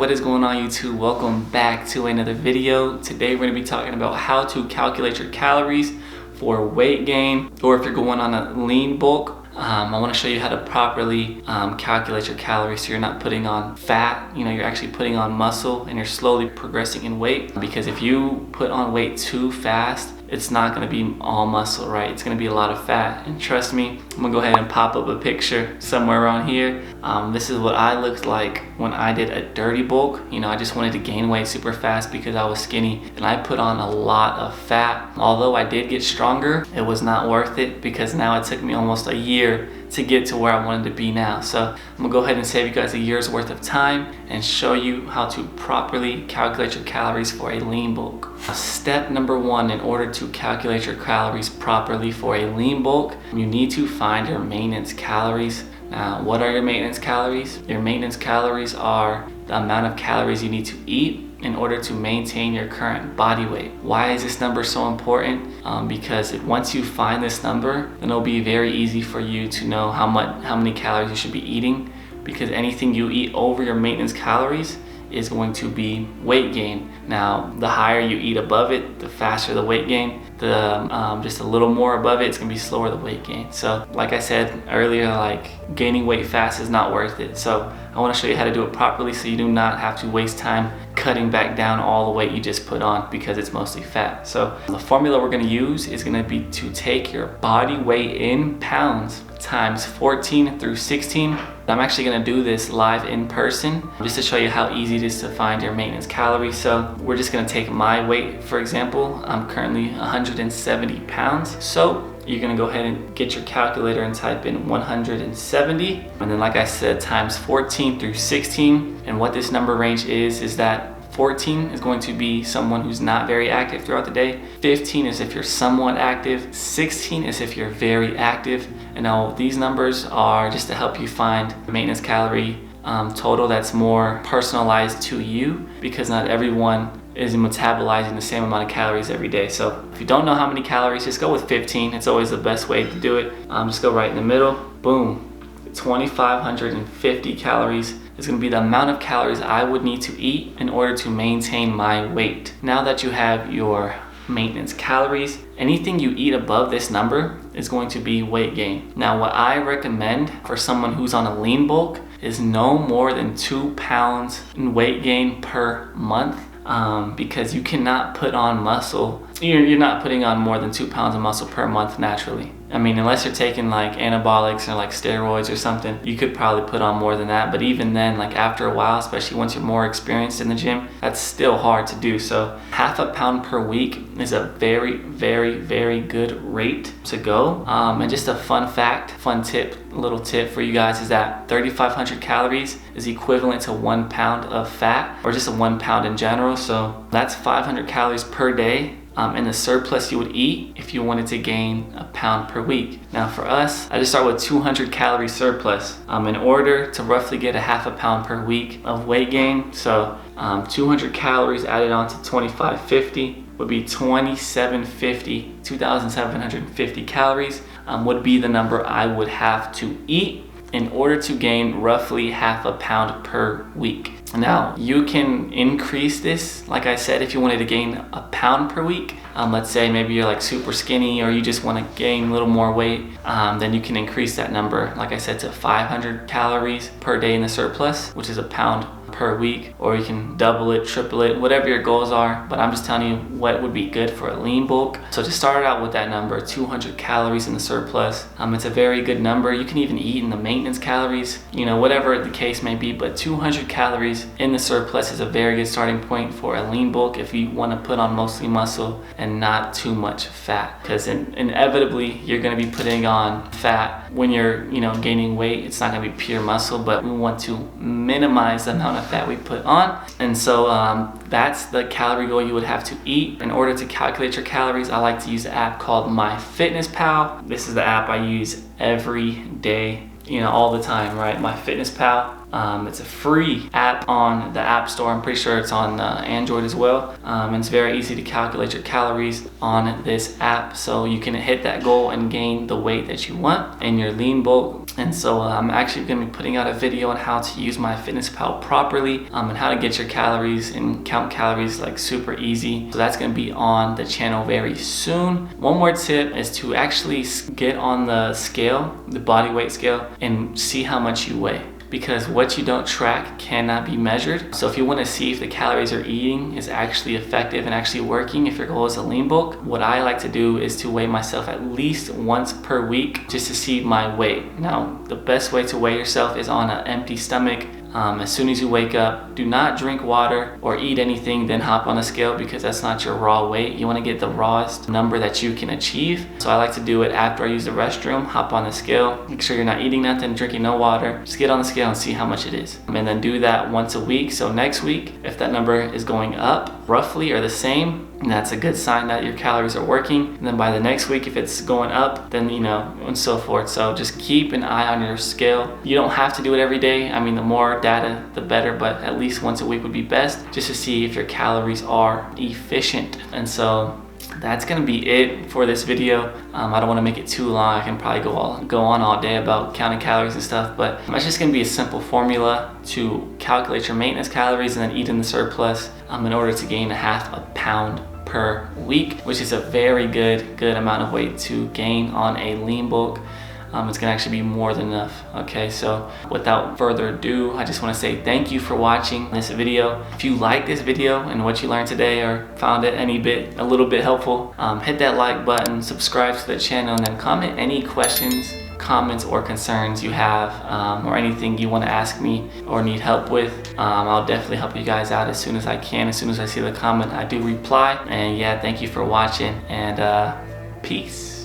What is going on, YouTube? Welcome back to another video. Today we're going to be talking about how to calculate your calories for weight gain, or if you're going on a lean bulk. I want to show you how to properly calculate your calories so you're not putting on fat, you're actually putting on muscle and you're slowly progressing in weight. Because if you put on weight too fast, it's not going to be all muscle, right? It's going to be a lot of fat. And trust me, I'm going to go ahead and pop up a picture somewhere around here. This is what I looked like when I did a dirty bulk. I just wanted to gain weight super fast because I was skinny and I put on a lot of fat. Although I did get stronger, it was not worth it because now it took me almost a year to get to where I wanted to be now. So I'm gonna go ahead and save you guys a year's worth of time and show you how to properly calculate your calories for a lean bulk. Step number one, in order to calculate your calories properly for a lean bulk, you need to find your maintenance calories. Now, what are your maintenance calories? Your maintenance calories are the amount of calories you need to eat in order to maintain your current body weight. Why is this number so important? Because once you find this number, then it'll be very easy for you to know how many calories you should be eating, because anything you eat over your maintenance calories is going to be weight gain. Now, the higher you eat above it, the faster the weight gain. Just a little more above it, it's gonna be slower the weight gain. So like I said earlier, gaining weight fast is not worth it. So I wanna show you how to do it properly so you do not have to waste time cutting back down all the weight you just put on because it's mostly fat. So the formula we're gonna use is gonna be to take your body weight in pounds times 14 through 16. I'm actually gonna do this live in person just to show you how easy it is to find your maintenance calories. So we're just gonna take my weight, for example. I'm currently 170 pounds. So you're gonna go ahead and get your calculator and type in 170. And then, like I said, times 14 through 16. And what this number range is that 14 is going to be someone who's not very active throughout the day. 15 is if you're somewhat active. 16 is if you're very active. And now these numbers are just to help you find the maintenance calorie total that's more personalized to you, because not everyone is metabolizing the same amount of calories every day. So if you don't know how many calories, just go with 15. It's always the best way to do it. Just go right in the middle. Boom. 2,550 calories is going to be the amount of calories I would need to eat in order to maintain my weight. Now that you have your maintenance calories, anything you eat above this number is going to be weight gain. Now, what I recommend for someone who's on a lean bulk is no more than 2 pounds in weight gain per month. Because you cannot put on muscle. You're not putting on more than 2 pounds of muscle per month naturally. I mean, unless you're taking anabolics or steroids or something, you could probably put on more than that. But even then, after a while, especially once you're more experienced in the gym, that's still hard to do. So 0.5 pound per week is a very, very, very good rate to go. And just a little tip for you guys is that 3,500 calories is equivalent to 1 pound of fat, or just a 1 pound in general. So that's 500 calories per day. And the surplus you would eat if you wanted to gain 1 pound per week. Now for us, I just start with 200 calorie surplus in order to roughly get 0.5 pound per week of weight gain. So 200 calories added on to 2,550 would be 2,750. 2,750 calories would be the number I would have to eat in order to gain roughly 0.5 pound per week. Now, you can increase this, like I said, if you wanted to gain 1 pound per week. Let's say maybe you're super skinny, or you just want to gain a little more weight, then you can increase that number, like I said, to 500 calories per day in the surplus, which is 1 pound per week, or you can double it, triple it, whatever your goals are. But I'm just telling you what would be good for a lean bulk. So just start out with that number, 200 calories in the surplus. It's a very good number. You can even eat in the maintenance calories, whatever the case may be, but 200 calories in the surplus is a very good starting point for a lean bulk if you want to put on mostly muscle and not too much fat, because inevitably you're going to be putting on fat when you're gaining weight. It's not going to be pure muscle, but we want to minimize the amount of fat we put on. And so that's the calorie goal you would have to eat. In order to calculate your calories, I like to use an app called MyFitnessPal. This is the app I use every day, all the time, right? MyFitnessPal. It's a free app on the App Store. I'm pretty sure it's on Android as well. And it's very easy to calculate your calories on this app, so you can hit that goal and gain the weight that you want in your lean bulk. And so I'm actually going to be putting out a video on how to use MyFitnessPal properly, and how to get your calories and count calories like super easy. So that's going to be on the channel very soon. One more tip is to actually get on the scale, the body weight scale, and see how much you weigh, because what you don't track cannot be measured. So if you want to see if the calories you're eating is actually effective and actually working, if your goal is a lean bulk, what I like to do is to weigh myself at least once per week just to see my weight. Now, the best way to weigh yourself is on an empty stomach. As soon as you wake up, do not drink water or eat anything, then hop on the scale, because that's not your raw weight. You want to get the rawest number that you can achieve. So I like to do it after I use the restroom, hop on the scale, make sure you're not eating nothing, drinking no water. Just get on the scale and see how much it is. And then do that once a week. So next week, if that number is going up roughly or the same, that's a good sign that your calories are working. And then by the next week, if it's going up, then and so forth. So just keep an eye on your scale. You don't have to do it every day. I mean, the more data, the better, but at least once a week would be best, just to see if your calories are efficient. And so that's gonna be it for this video. I don't want to make it too long. I can probably go on all day about counting calories and stuff, but it's just gonna be a simple formula to calculate your maintenance calories and then eat in the surplus in order to gain a half a pound per week, which is a very good amount of weight to gain on a lean bulk. It's gonna actually be more than enough. Okay, so without further ado, I just want to say thank you for watching this video. If you like this video and what you learned today, or found it a little bit helpful, hit that like button, subscribe to the channel, and then comment any questions, comments, or concerns you have, or anything you want to ask me or need help with. I'll definitely help you guys out as soon as I can. As soon as I see the comment, I do reply. And yeah, thank you for watching, and peace.